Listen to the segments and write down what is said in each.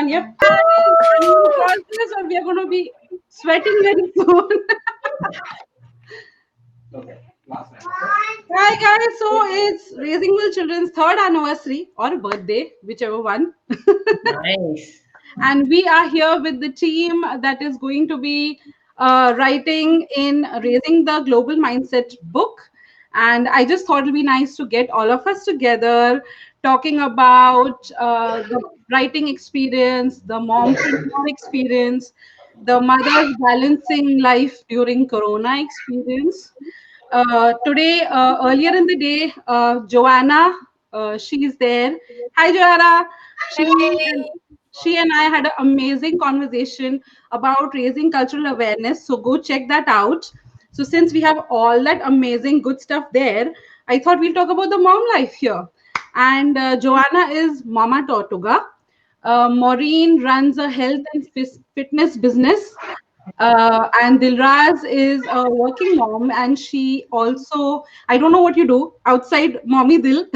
Yep. And we are going to be sweating very soon. Hi guys, so it's Raising World Children's third anniversary or birthday, whichever one. Nice. And we are here with the team that is going to be writing in Raising the Global Mindset book. And I just thought it'd be nice to get all of us together talking about the writing experience, the mompreneur experience, the mother's balancing life during Corona experience. Today, earlier in the day, Johanna, she's there. Hi, Johanna. She and, she and I had an amazing conversation about raising cultural awareness. So go check that out. So since we have all that amazing good stuff there, I thought we'll talk about the mom life here. And Johanna is Mamatortuga. Maureen runs a health and fitness business. And Dilraaz is a working mom, and she also, I don't know what you do outside MommyDil.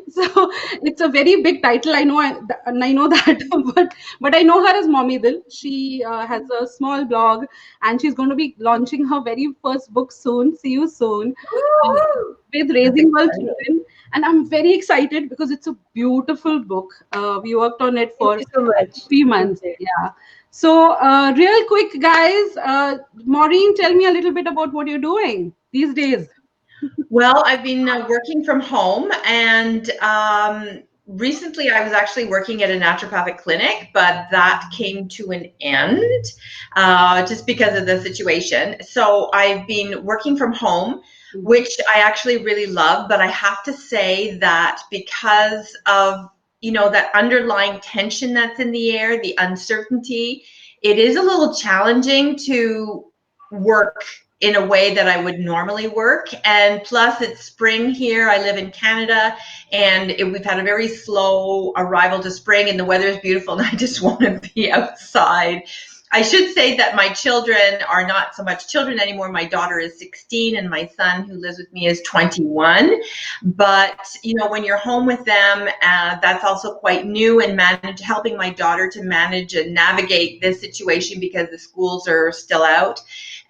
So it's a very big title. I know, I know that, but I know her as MommyDil. She has a small blog, and she's going to be launching her very first book soon. See you soon. With Raising World Children, and I'm very excited because it's a beautiful book. We worked on it for Thank you so much. 3 months. Yeah. So, real quick, guys, Maureen, tell me a little bit about what you're doing these days. Well, I've been working from home, and recently I was actually working at a naturopathic clinic, but that came to an end just because of the situation. So I've been working from home, which I actually really love, but I have to say that because of that underlying tension that's in the air, the uncertainty, it is a little challenging to work in a way that I would normally work. And plus it's spring here. I live in Canada, and we've had a very slow arrival to spring, and the weather is beautiful, and I just want to be outside. I should say that my children are not so much children anymore. My daughter is 16 and my son who lives with me is 21. But, when you're home with them, that's also quite new, and helping my daughter to manage and navigate this situation because the schools are still out.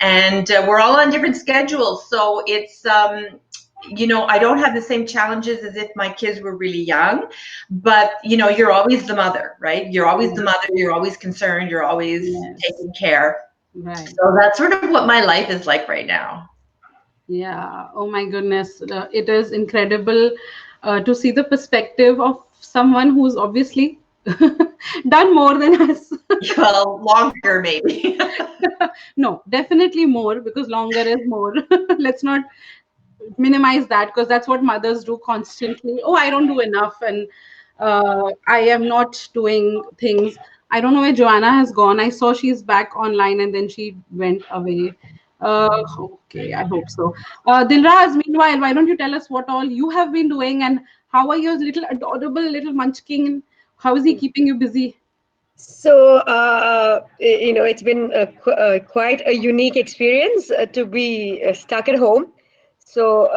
And we're all on different schedules. So it's, I don't have the same challenges as if my kids were really young, but you're always the mother, right? You're always the mother, you're always concerned, you're always taking care. Right. So that's sort of what my life is like right now. Yeah. Oh my goodness. It is incredible to see the perspective of someone who's obviously done more than us. Well, longer maybe. No, definitely more, because longer is more. Let's not minimize that, because that's what mothers do constantly. Oh, I don't do enough, and I am not doing things. I don't know where Johanna has gone. I saw she's back online and then she went away. Okay, I hope so. Dilraaz, meanwhile, why don't you tell us what all you have been doing, and how are your little adorable little munchkin? How is he keeping you busy? So, it's been quite a unique experience to be stuck at home. So,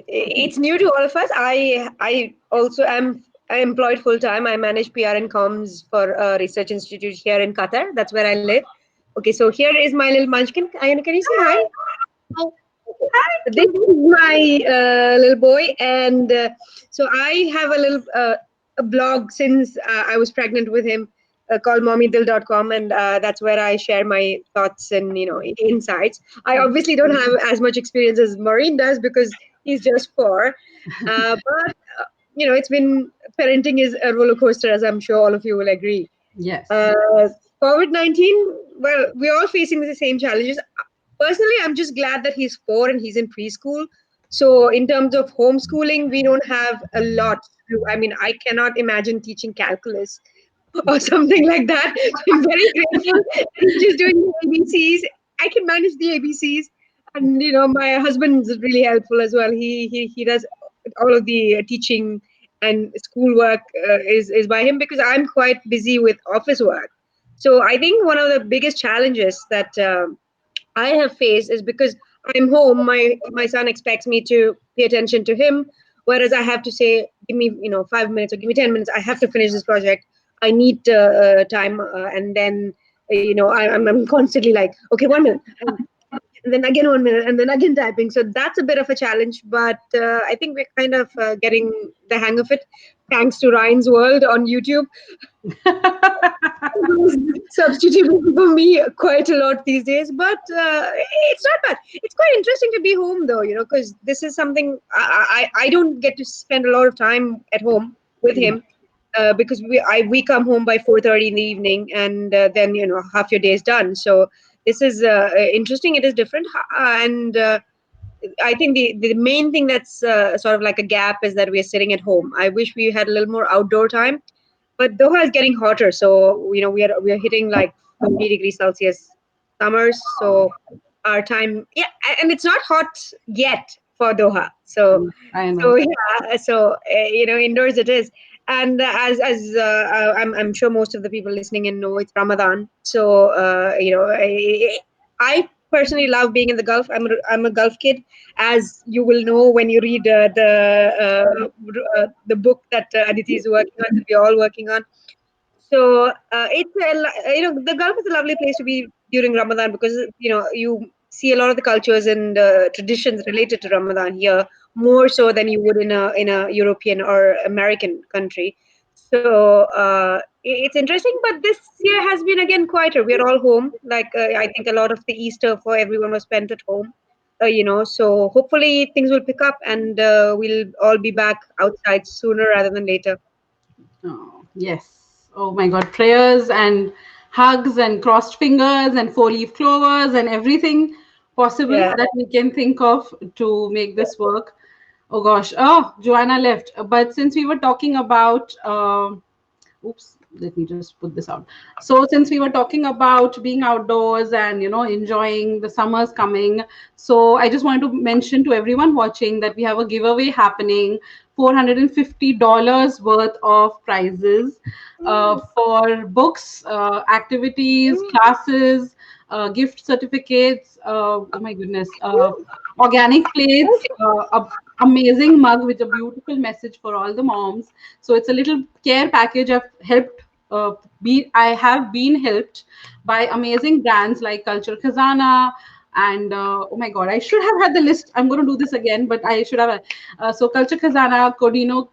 it's new to all of us. I also am employed full time. I manage PR and comms for a research institute here in Qatar. That's where I live. Okay, so here is my little munchkin. Can you say hi? Hi. This is my little boy, and so I have a little a blog since I was pregnant with him, called MommyDil.com, and that's where I share my thoughts and insights. I obviously don't have as much experience as Maureen does because he's just 4, but it's been parenting is a roller coaster, as I'm sure all of you will agree. Yes. COVID-19, well, we're all facing the same challenges. Personally, I'm just glad that he's 4 and he's in preschool. So in terms of homeschooling, we don't have a lot to do. I mean, I cannot imagine teaching calculus or something like that. So I'm very grateful that he's just doing the ABCs. I can manage the ABCs. And, my husband's really helpful as well. He does all of the teaching and schoolwork is by him, because I'm quite busy with office work. So I think one of the biggest challenges that I have faced is because I'm home, my son expects me to pay attention to him, whereas I have to say, give me 5 minutes or give me 10 minutes. I have to finish this project. I need time, and then I'm constantly like, okay, 1 minute, and then again 1 minute, and then again typing. So that's a bit of a challenge, but I think we're kind of getting the hang of it, thanks to Ryan's World on YouTube. Who's substituting for me quite a lot these days, but it's not bad. It's quite interesting to be home though, because this is something I don't get to spend a lot of time at home with him, because we come home by 4:30 in the evening, and then half your day is done. So this is interesting. It is different, and I think the main thing that's sort of like a gap is that we're sitting at home. I wish we had a little more outdoor time, but Doha is getting hotter, so we are hitting like 40 degrees Celsius summers. So our time, yeah, and it's not hot yet for Doha. So I so know. yeah, so indoors it is. And I'm sure most of the people listening in know it's Ramadan. So I personally love being in the Gulf. I'm a Gulf kid, as you will know when you read the book that Aditi is working on, that we're all working on. So the Gulf is a lovely place to be during Ramadan, because you see a lot of the cultures and traditions related to Ramadan here, more so than you would in a European or American country. So it's interesting, but this year has been again quieter. We're all home. Like I think a lot of the Easter for everyone was spent at home. So hopefully things will pick up, and we'll all be back outside sooner rather than later. Oh, yes. Oh my God. Prayers and hugs and crossed fingers and four-leaf clovers and everything possible Yeah. that we can think of to make this work. Oh gosh. Oh, Joanna left. But since we were talking about oops, let me just put this out. So since we were talking about being outdoors and enjoying the summers coming, so I just wanted to mention to everyone watching that we have a giveaway happening, $450 worth of prizes for books, activities, classes, gift certificates, oh my goodness, organic plates, amazing mug with a beautiful message for all the moms. So it's a little care package. I have been helped by amazing brands like Culture Khazana, and oh my God, I should have had the list. I'm going to do this again, but I should have. So Culture Khazana, Codino,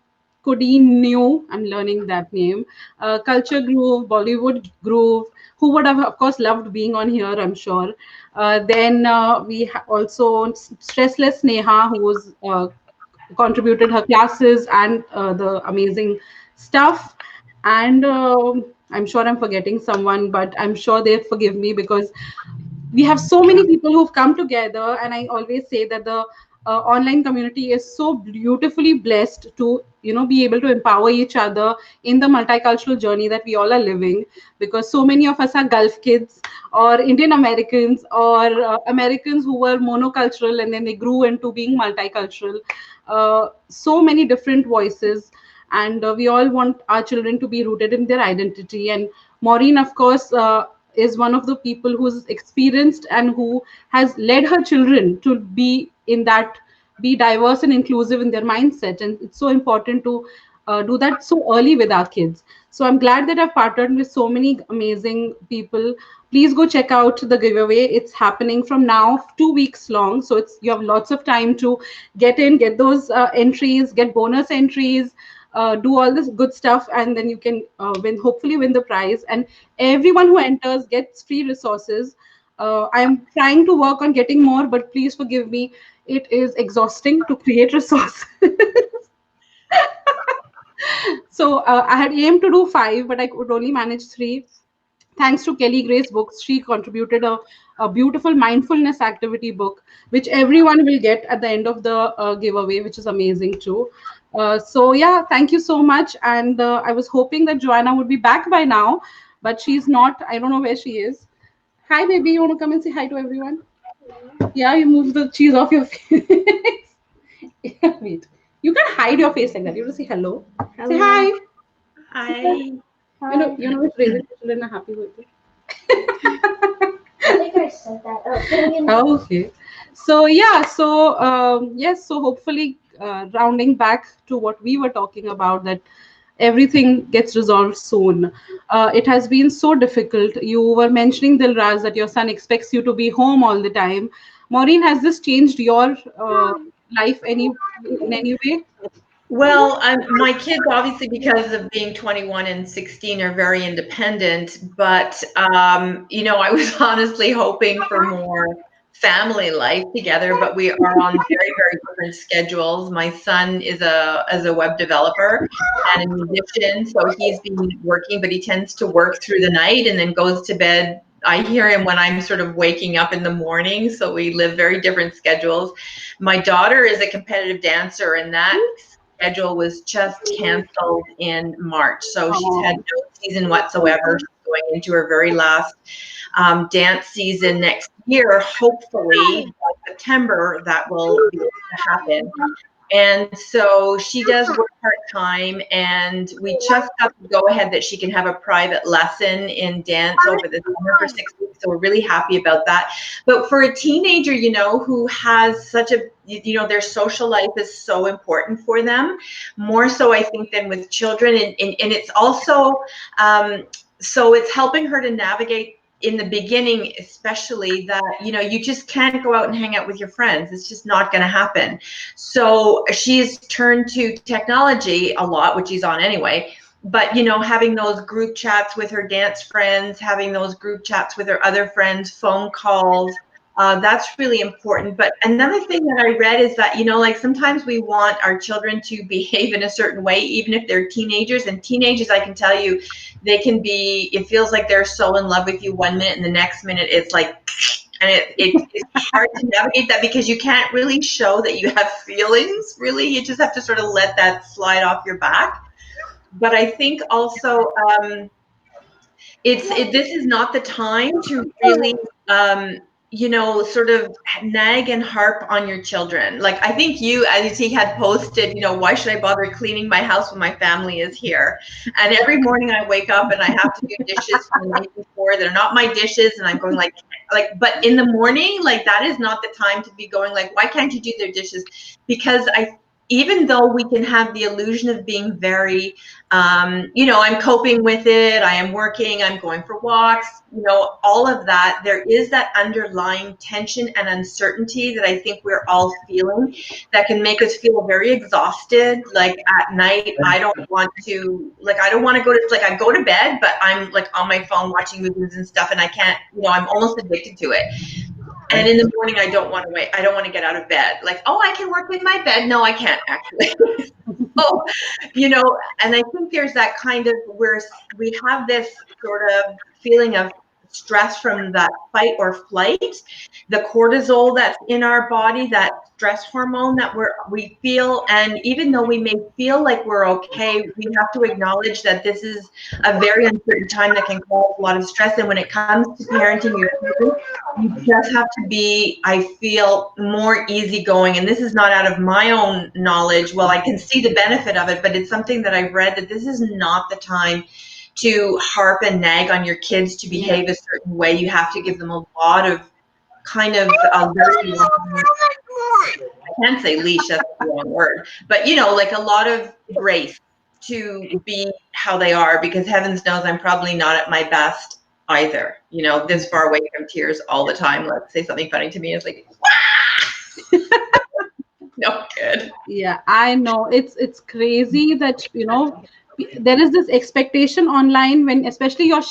I'm learning that name. Culture Groove, Bollywood Groove, who would have, of course, loved being on here, I'm sure. Then we also Stressless Neha, who was contributed her classes and the amazing stuff. And I'm sure I'm forgetting someone, but I'm sure they forgive me because we have so many people who've come together. And I always say that the online community is so beautifully blessed to be able to empower each other in the multicultural journey that we all are living, because so many of us are Gulf kids or Indian Americans or Americans who were monocultural and then they grew into being multicultural. So many different voices, and we all want our children to be rooted in their identity. And Maureen, of course, is one of the people who's experienced and who has led her children to be in that, be diverse and inclusive in their mindset. And it's so important to do that so early with our kids. So I'm glad that I've partnered with so many amazing people. Please go check out the giveaway. It's happening from now, 2 weeks long. So you have lots of time to get those entries, get bonus entries, do all this good stuff, and then you can hopefully win the prize. And everyone who enters gets free resources. I am trying to work on getting more, but please forgive me. It is exhausting to create resources. So I had aimed to do 5, but I could only manage 3. Thanks to Kelly Grace Books, she contributed a beautiful mindfulness activity book, which everyone will get at the end of the giveaway, which is amazing too. So yeah, thank you so much. And I was hoping that Joanna would be back by now, but she's not. I don't know where she is. Hi, baby. You want to come and say hi to everyone? Yeah, you move the cheese off your face. Wait. You can't hide your face like that. You have to say hello. Say hi. Hi. It's raising children a happy birthday. I think I said that. Okay. So yeah, yes, so hopefully rounding back to what we were talking about, that everything gets resolved soon. It has been so difficult. You were mentioning, Dilraz, that your son expects you to be home all the time. Maureen, has this changed your life in any way? Well, my kids, obviously, because of being 21 and 16, are very independent. But, I was honestly hoping for more family life together, but we are on very, very different schedules. My son is a web developer and a musician, so he's been working, but he tends to work through the night and then goes to bed. I hear him when I'm sort of waking up in the morning, so we live very different schedules. My daughter is a competitive dancer, and that schedule was just canceled in March. So she's had Oh, no season whatsoever. She's going into her very last dance season next year. Hopefully, by September, that will be able to happen. And so she does work part-time, and we just got the go-ahead that she can have a private lesson in dance over the summer for 6 weeks. So we're really happy about that. But for a teenager, who has such a, their social life is so important for them, more so I think than with children. And it's also, so it's helping her to navigate in the beginning, especially, that you just can't go out and hang out with your friends. It's just not going to happen. So she's turned to technology a lot, which she's on anyway, but having those group chats with her dance friends, having those group chats with her other friends, phone calls, that's really important. But another thing that I read is that, like, sometimes we want our children to behave in a certain way, even if they're teenagers. And teenagers, I can tell you, they can be, it feels like they're so in love with you one minute, and the next minute it's like, and it's hard to navigate that, because you can't really show that you have feelings, really. You just have to sort of let that slide off your back. But I think also, this is not the time to really, sort of nag and harp on your children. Like, I think you, Aditi, had posted, why should I bother cleaning my house when my family is here? And every morning I wake up and I have to do dishes from the night before. They're not my dishes, and I'm going but in the morning, like, that is not the time to be going like, why can't you do their dishes? Because even though we can have the illusion of being very, I'm coping with it, I am working, I'm going for walks, all of that, there is that underlying tension and uncertainty that I think we're all feeling, that can make us feel very exhausted. Like, at night, I don't want to go to, like, I go to bed, but I'm like on my phone watching movies and stuff, and I can't, I'm almost addicted to it. And in the morning, I don't want to wait. I don't want to get out of bed. Like, oh, I can work with my bed. No, I can't, actually. Oh, and I think there's that kind of, where we have this sort of feeling of stress from that fight or flight, the cortisol that's in our body, that stress hormone that we feel. And even though we may feel like we're okay, we have to acknowledge that this is a very uncertain time that can cause a lot of stress. And when it comes to parenting your children, you just have to be, I feel, more easygoing. And this is not out of my own knowledge. Well, I can see the benefit of it, but it's something that I've read, that this is not the time to harp and nag on your kids to behave a certain way. You have to give them a lot of kind of very long, I can't say leash, that's the wrong word, but like a lot of grace to be how they are, because heavens knows I'm probably not at my best either. This far away from tears all the time. Let's say something funny to me, it's like, no good. Yeah, I know. It's crazy that, there is this expectation online, when especially you're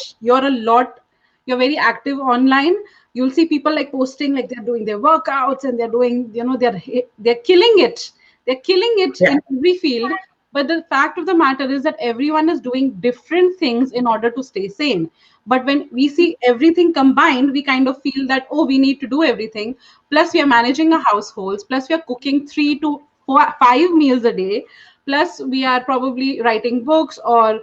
very active online. You'll see people like posting, like, they're doing their workouts, and they're doing, they're killing it. They're killing it Yeah. in every field. But the fact of the matter is that everyone is doing different things in order to stay sane. But when we see everything combined, we kind of feel that, oh, we need to do everything. Plus, we are managing our households. Plus, we are cooking 3 to 5 meals a day. Plus, we are probably writing books, or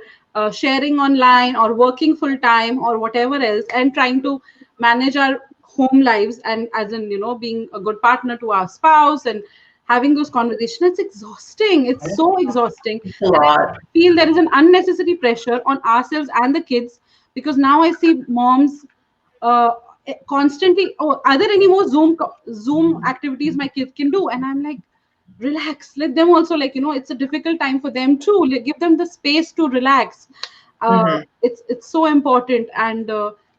sharing online, or working full time, or whatever else, and trying to manage our home lives, and as in, being a good partner to our spouse, and having those conversations. It's exhausting. It's so exhausting. A And I lot. feel there is an unnecessary pressure on ourselves and the kids, because now I see moms uh, constantly, oh, are there any more Zoom activities my kids can do? And I'm like, relax. Let them also, like, it's a difficult time for them too. Give them the space to relax. Mhm. It's so important. And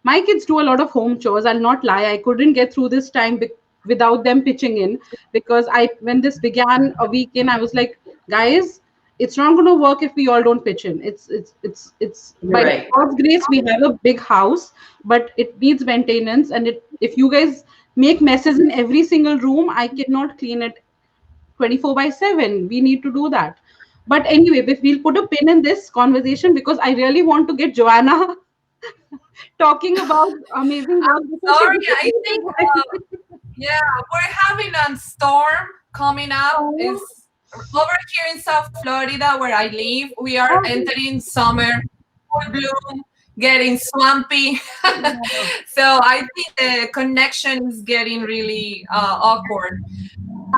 my kids do a lot of home chores. I'll not lie. I couldn't get through this time without them pitching in, because when this began a week in, I was like, guys, it's not going to work if we all don't pitch in. It's You're by right. God's grace we have a big house, but it needs maintenance. And if you guys make messes in every single room, I cannot clean it 24/7. We need to do that. But anyway, if we'll put a pin in this conversation, because I really want to get Joanna talking about amazing work, I'm because she sorry. I think disappeared. yeah, we're having a storm coming up. Oh, It's over here in South Florida where I live. We are oh, entering summer, full bloom, getting swampy. yeah. So I think the connection is getting really awkward.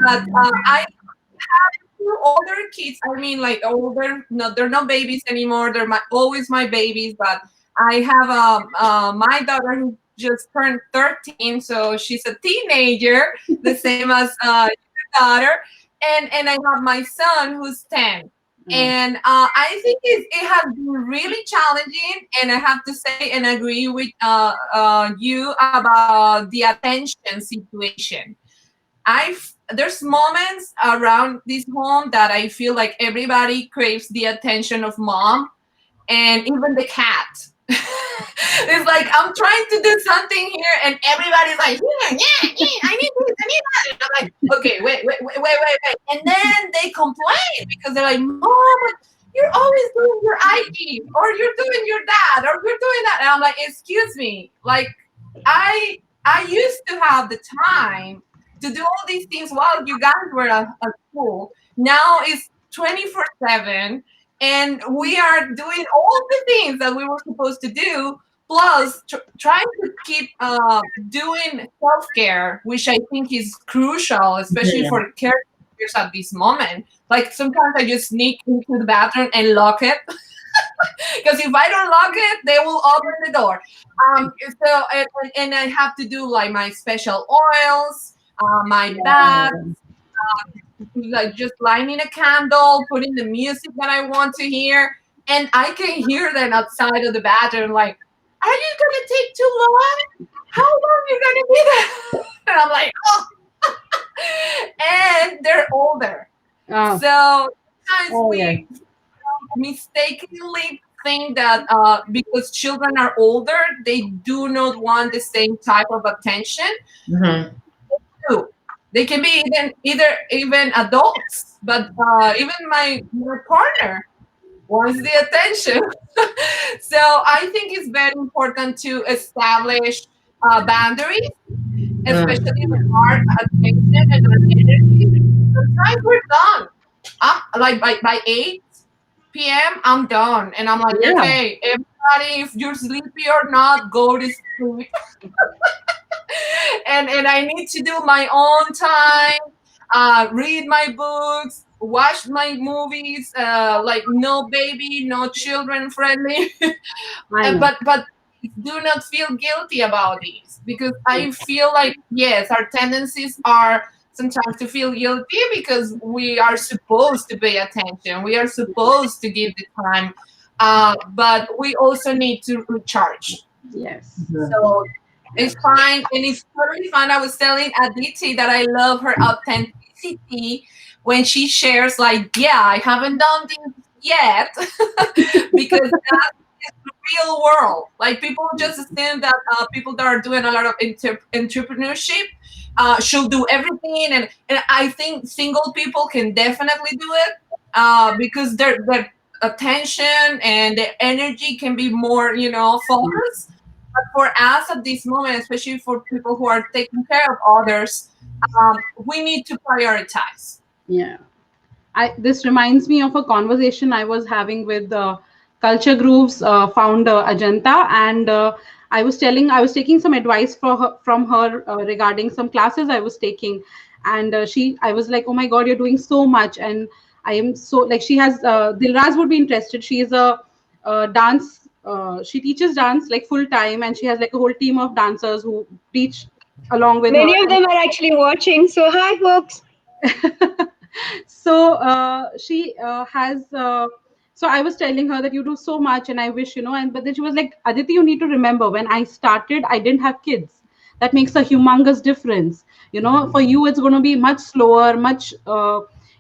But I two older kids. I mean, like older. No, they're not babies anymore. They're always my babies. But I have my daughter who just turned 13, so she's a teenager, the same as your daughter. And I have my son who's 10. Oh, And I think it has been really challenging. And I have to say and agree with you about the attention situation. There's moments around this home that I feel like everybody craves the attention of mom, and even the cat. It's like I'm trying to do something here, and everybody's like, yeah, yeah, yeah, I need this, I need that. And I'm like, okay, wait. And then they complain because they're like, Mom, but you're always doing your IG, or you're doing your dad, or you're doing that. And I'm like, excuse me, like I used to have the time to do all these things while you guys were at school. Now it's 24/7, and we are doing all the things that we were supposed to do, plus trying to keep doing self-care, which I think is crucial, especially Mhm. for caregivers at this moment. Like sometimes I just sneak into the bathroom and lock it. Because if I don't lock it, they will open the door. So and I have to do like my special oils, my bath, like just lighting a candle, putting the music that I want to hear, and I can hear them outside of the bathroom. Like, are you gonna take too long? How long are you gonna be there? And I'm like, oh, and they're older, oh, so sometimes oh, yes. we mistakenly think that because children are older, they do not want the same type of attention. Mhm. Too. They can be even adults, but even my partner wants the attention. So I think it's very important to establish boundaries, especially with Mm. our attention and our energy. Sometimes we're done. Like by 8 p.m. I'm done, and I'm like, Yeah. okay, everybody, if you're sleepy or not, go to sleep. And I need to do my own time, read my books, watch my movies, like no baby, no children friendly. I know. But do not feel guilty about these, because I feel like yes, our tendencies are sometimes to feel guilty because we are supposed to pay attention, we are supposed to give the time, but we also need to recharge. Yes. Mhm. So it's fine, and it's totally fine. I was telling Aditi that I love her authenticity when she shares, like, yeah, I haven't done this yet, because that is the real world. Like people just assume that people that are doing a lot of entrepreneurship should do everything, and I think single people can definitely do it because their attention and their energy can be more, focused. But for us at this moment, especially for people who are taking care of others, we need to prioritize. Yeah. This reminds me of a conversation I was having with Culture Groove's founder Ajanta, and I was taking some advice from her regarding some classes I was taking, and I was like, oh my God, you're doing so much, and I am so, like, she has Dilraz would be interested. She is a dance. She teaches dance like full time, and she has like a whole team of dancers who teach along with her. Many of them are actually watching. So, hi, folks. So she has. So I was telling her that you do so much, and I wish, and but then she was like, Aditi, you need to remember when I started, I didn't have kids. That makes a humongous difference. For you, it's going to be much slower, much.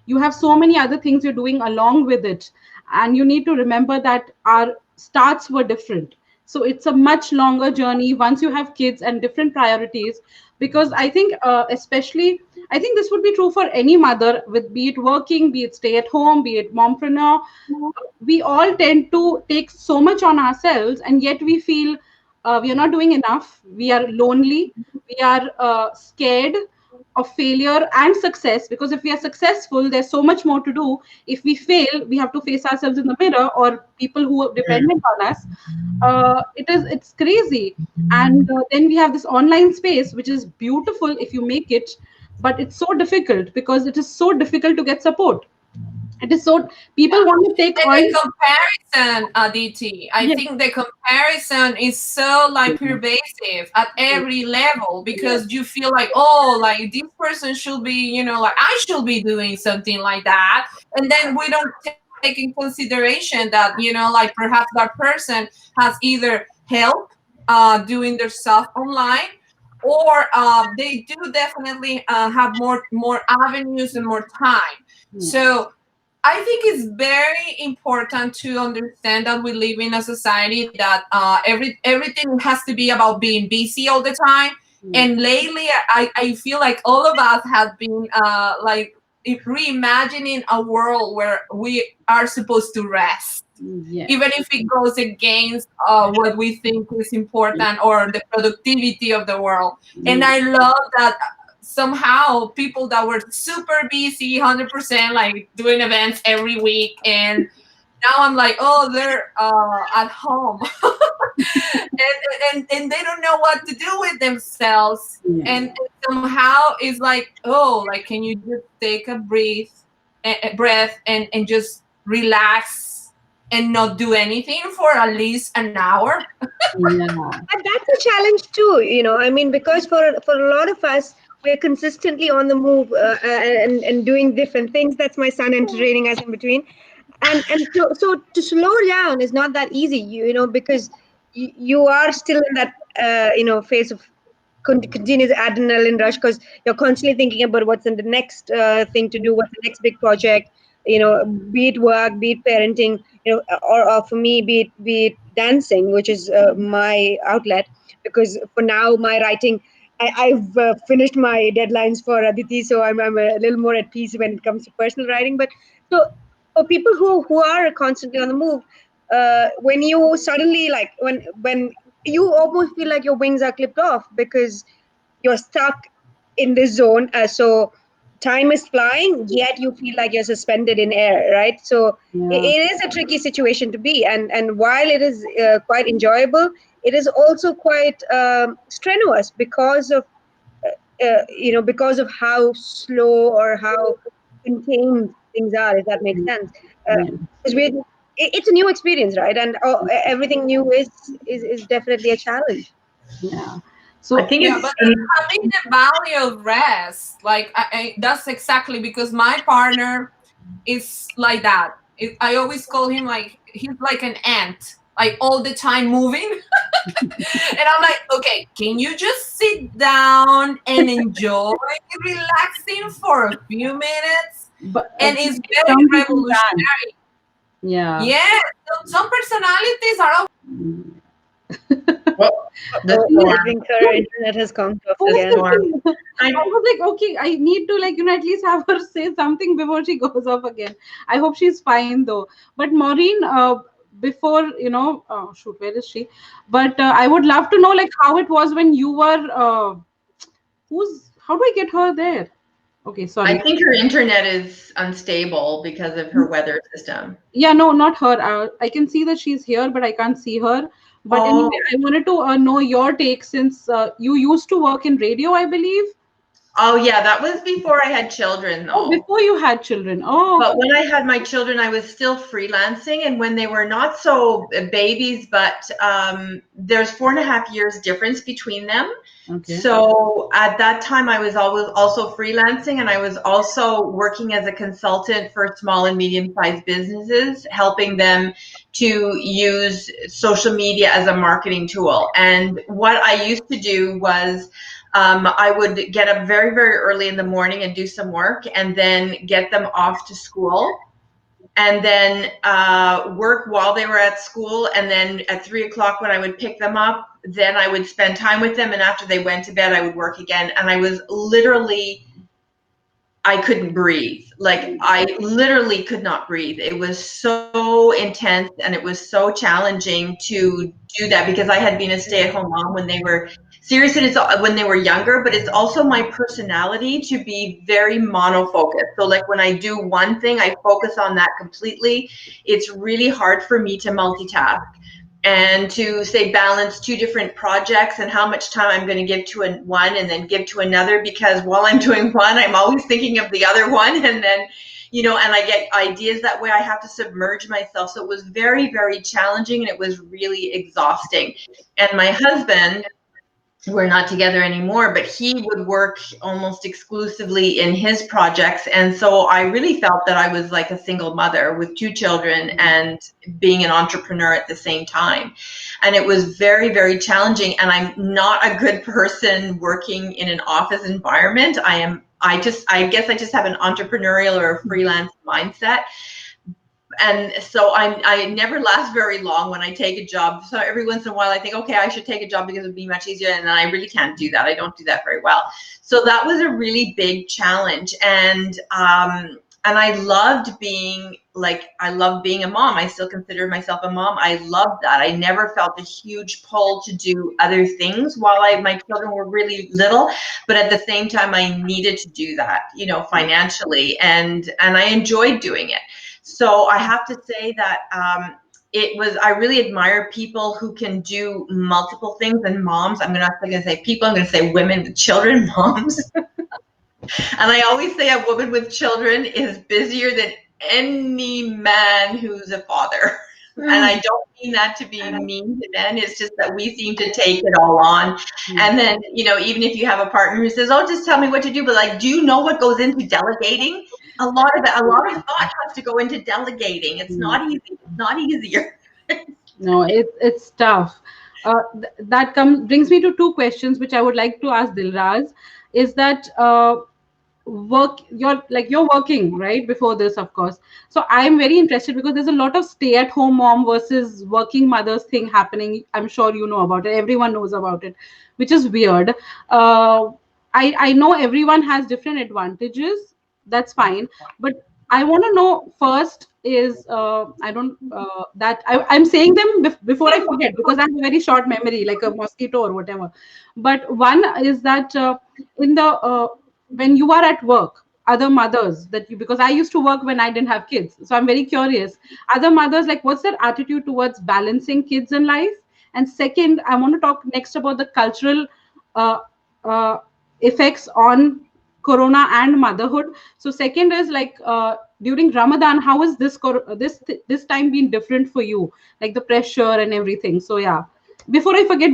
You have so many other things you're doing along with it, and you need to remember that our starts were different. So it's a much longer journey once you have kids and different priorities. Because I think, especially, I think this would be true for any mother, with be it working, be it stay at home, be it mompreneur. We all tend to take so much on ourselves, and yet we feel we are not doing enough. We are lonely. We are scared of failure and success, because if we are successful, there's so much more to do. If we fail, we have to face ourselves in the mirror, or people who are dependent on us. It's crazy. And then we have this online space, which is beautiful if you make it, but it's so difficult because it is so difficult to get support. It is so, people want to take And all. the comparison, Aditi, I Yes, think the comparison is so like pervasive at every level, because you feel like, oh, like this person should be, like I should be doing something like that. And then we don't take in consideration that, like perhaps that person has either help doing their stuff online, or they do definitely have more avenues and more time. yes, So I think it's very important to understand that we live in a society that everything has to be about being busy all the time. yes, And lately, I feel like all of us have been like reimagining a world where we are supposed to rest, yes, even if it goes against what we think is important or the productivity of the world. And yes, I love that somehow people that were super busy 100% like doing events every week, and now I'm like, oh, they're at home. And they don't know what to do with themselves. And somehow it's like, oh, like, can you just take a breath and just relax and not do anything for at least an hour? yeah, But that's a challenge too, I mean, because for a lot of us, we're consistently on the move, and doing different things. That's my son entertaining us in between. And so to slow down is not that easy, because you are still in that phase of continuous adrenaline rush, because you're constantly thinking about what's in the next thing to do, what's the next big project, be it work, be it parenting, or for me, be it dancing, which is my outlet. Because for now, my writing, I've finished my deadlines for Aditi, so I'm a little more at peace when it comes to personal writing. But so for people who are constantly on the move, when you suddenly, like, when you almost feel like your wings are clipped off, because you're stuck in this zone. So time is flying, yet you feel like you're suspended in air, right? So yeah, it is a tricky situation to be. And while it is quite enjoyable, it is also quite strenuous, because of because of how slow or how contained things are, if that makes sense. Uh, yeah, because it's a new experience, right? And everything new is definitely a challenge. yeah. I So think Yeah, it's but having the value of rest, like that's exactly because my partner is like that. I always call him like he's like an ant, like all the time moving. And I'm like, okay, can you just sit down and enjoy relaxing for a few minutes? but And it's very some people can. revolutionary. Yeah. Yeah, some personalities are. well, the Oh, I storm, think her internet has come off the again. storm. I I was like, okay, I need to, like, at least have her say something before she goes off again. I hope she's fine though. But Maureen, before, shoot, where is she? But I would love to know, like, how it was when you were, how do I get her there? Okay, I sorry. think her internet is unstable because of her weather system. Yeah, no, not her. I can see that she's here, but I can't see her. But Oh, anyway, I wanted to know your take, since you used to work in radio, I believe. oh yeah, that was before I had children Oh, though. before you had children. Oh, But okay. when I had my children, I was still freelancing, and when they were not so babies, but there's 4.5 years difference between them. Okay. So at that time, I was always also freelancing, and I was also working as a consultant for small and medium-sized businesses, helping them to use social media as a marketing tool. And what I used to do was I would get up very, very early in the morning and do some work, and then get them off to school, and then work while they were at school. And then at 3 o'clock, when I would pick them up, then I would spend time with them. And after they went to bed, I would work again. And I was literally, I couldn't breathe. Like, I literally could not breathe. It was so intense, and it was so challenging to do that, because I had been a stay-at-home mom when they were serious, and it's when they were younger, but it's also my personality to be very monofocused. So like, when I do one thing, I focus on that completely. It's really hard for me to multitask and to say balance two different projects, and how much time I'm going to give to one and then give to another, because while I'm doing one, I'm always thinking of the other one. And then, and I get ideas that way. I have to submerge myself. So it was very, very challenging, and it was really exhausting. And my husband, we're not together anymore, but he would work almost exclusively in his projects. And so I really felt that I was like a single mother with two children and being an entrepreneur at the same time. And it was very, very challenging. And I'm not a good person working in an office environment. I guess I just have an entrepreneurial or a freelance mindset. And so I never last very long when I take a job. So every once in a while I think, okay, I should take a job because it would be much easier. And then I really can't do that. I don't do that very well. So that was a really big challenge. And I loved being a mom. I still consider myself a mom. I loved that. I never felt a huge pull to do other things while my children were really little. But at the same time, I needed to do that, financially. And I enjoyed doing it. So I have to say that I really admire people who can do multiple things, and moms. I'm not going to say people, I'm going to say women with children, moms. And I always say a woman with children is busier than any man who's a father. And I don't mean that to be mean to men. It's just that we seem to take it all on. And then, even if you have a partner who says, oh, just tell me what to do, but like, do you know what goes into delegating? A lot of thought has to go into delegating. It's not easy. It's not easier. No, it's tough. That brings me to two questions which I would like to ask Dilraaz. Is that you're working right before this, of course. So I'm very interested, because there's a lot of stay-at-home mom versus working mothers thing happening. I'm sure you know about it. Everyone knows about it, which is weird. I know everyone has different advantages. That's fine, but I want to know first is I'm saying them before I forget, because I have a very short memory, like a mosquito or whatever. But one is that in the when you are at work, other mothers because I used to work when I didn't have kids, so I'm very curious. Other mothers, like, what's their attitude towards balancing kids and life? And second, I want to talk next about the cultural uh, uh, effects on corona and motherhood. So second is like during Ramadan, how is this time been different for you, like the pressure and everything? So yeah, before I forget,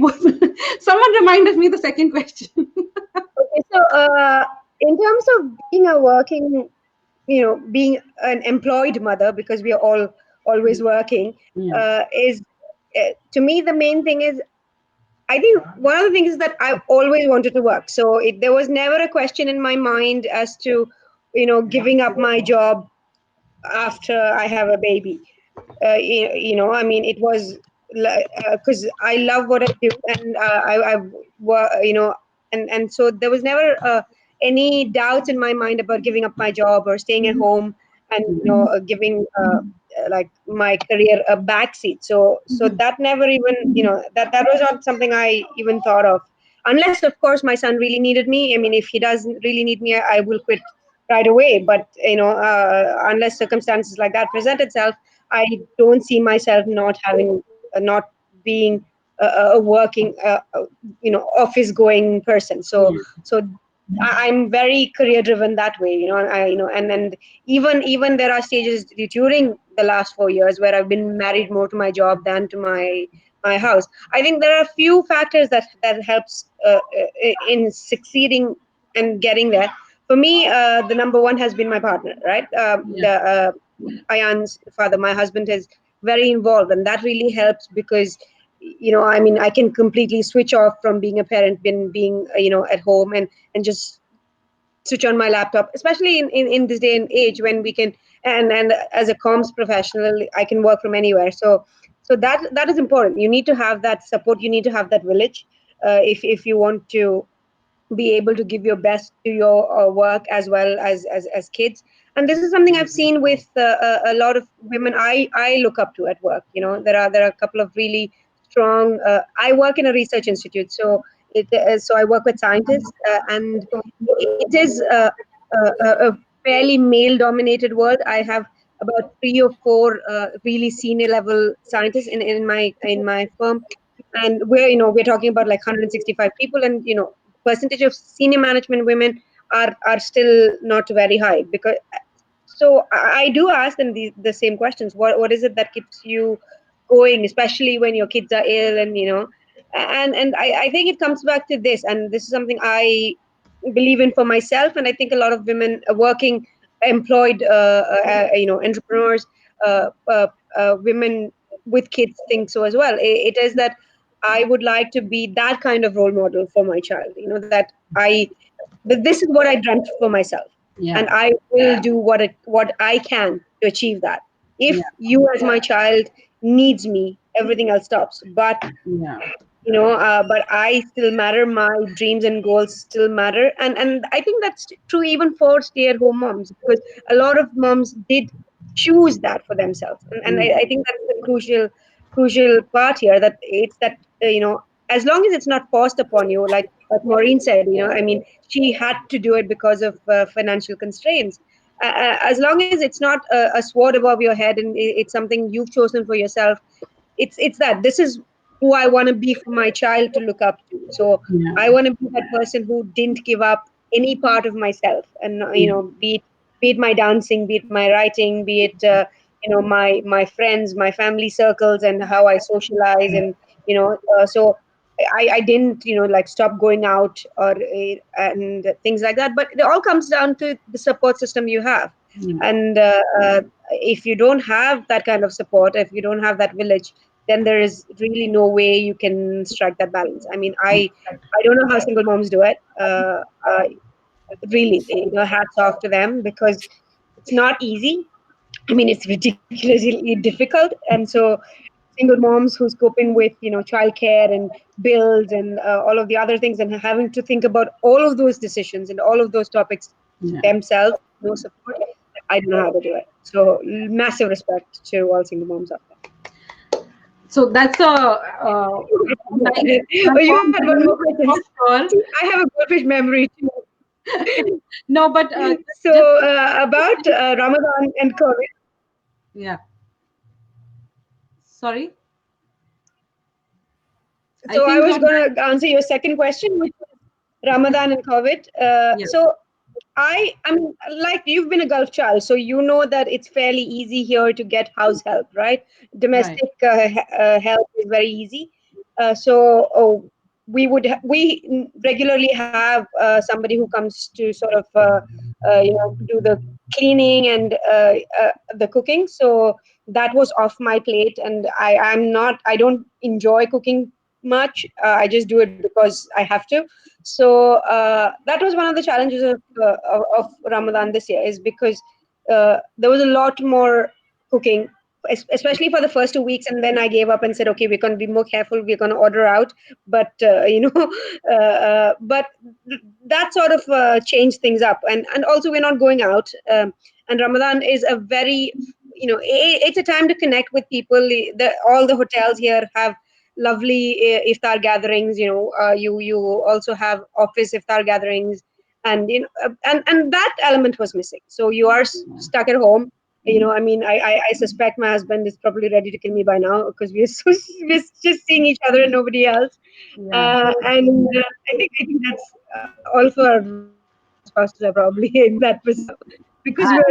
someone reminded me the second question. Okay, so in terms of being a working, being an employed mother, because we are all always working, is to me the main thing is, I think one of the things is that I always wanted to work. So there was never a question in my mind as to, giving up my job after I have a baby. I mean, it was because I love what I do, and and so there was never any doubts in my mind about giving up my job or staying at home and giving like my career a backseat. So that never even that was not something I even thought of, unless of course my son really needed me. I mean, if he doesn't really need me, I will quit right away. But unless circumstances like that present itself, I don't see myself not being a working office going person. So I'm very career driven that way, and even there are stages during the last 4 years where I've been married more to my job than to my my house. I think there are a few factors that helps in succeeding and getting there. For me, the number one has been my partner, right? Yeah. The Ayan's father, my husband, is very involved, and that really helps because I mean, I can completely switch off from being a parent, being at home, and just switch on my laptop, especially in this day and age when we can, and as a comms professional, I can work from anywhere. So that is important. You need to have that support. You need to have that village, if you want to be able to give your best to your work as well as kids. And this is something I've seen with a lot of women I look up to at work. There are a couple of really strong. I work in a research institute, so I work with scientists, and it is a fairly male dominated world. I have about 3 or 4 really senior level scientists in my firm, and we're talking about like 165 people, and percentage of senior management women are still not very high. Because so I do ask them the same questions. What is it that keeps you going, especially when your kids are ill, and I think it comes back to this, and this is something I believe in for myself, and I think a lot of women working, employed, entrepreneurs, uh, uh, women with kids think so as well. It is that I would like to be that kind of role model for my child. That this is what I dreamt for myself, and Yeah. I will do what I can to achieve that. Yeah. If you, as my child, needs me, everything else stops. Yeah. But I still matter. My dreams and goals still matter, and I think that's true even for stay-at-home moms, because a lot of moms did choose that for themselves, and Yeah. I think that's the crucial part here. That it's that as long as it's not forced upon you, like Maureen said, I mean, she had to do it because of financial constraints. As long as it's not a sword above your head, and it's something you've chosen for yourself, it's that this is who I want to be for my child to look up to. So Yeah. I want to be that person who didn't give up any part of myself, and be it my dancing, be it my writing, be it my friends, my family circles, and how I socialize, and so I didn't like stop going out, and things like that. But it all comes down to the support system you have, Yeah. and if you don't have that kind of support, if you don't have that village, then there is really no way you can strike that balance. I mean, I don't know how single moms do it. Really, hats off to them, because it's not easy. I mean, it's ridiculously difficult, and so single moms who's coping with childcare and bills and all of the other things, and having to think about all of those decisions and all of those topics Yeah. themselves, no support. I don't know how to do it. So massive respect to all single moms out there. So that's a nice Oh, you had one more confirmation question. for sure. See, I have a goldfish memory too. No, but So just about Ramadan and COVID. yeah. Sorry, I So I think was your going to answer your second question, which was Ramadan and COVID. yeah. So I mean, like, you've been a Gulf child, so you know that it's fairly easy here to get house help, right? Right. Domestic help is very easy. So we regularly have somebody who comes to sort of do the cleaning and the cooking. So that was off my plate, and I don't enjoy cooking much. I just do it because I have to. So that was one of the challenges of Ramadan this year, is because there was a lot more cooking, especially for the first 2 weeks, and then I gave up and said, okay, we're going to be more careful. We're going to order out, but but that sort of changed things up, and also we're not going out. And Ramadan is a very it's a time to connect with people. All the hotels here have lovely iftar gatherings. You also have office iftar gatherings, and and that element was missing. So you are stuck at home. I mean, I suspect my husband is probably ready to kill me by now, because we're just seeing each other and nobody else. Yeah. And I think that's all for our spouses are probably in that position now, because I,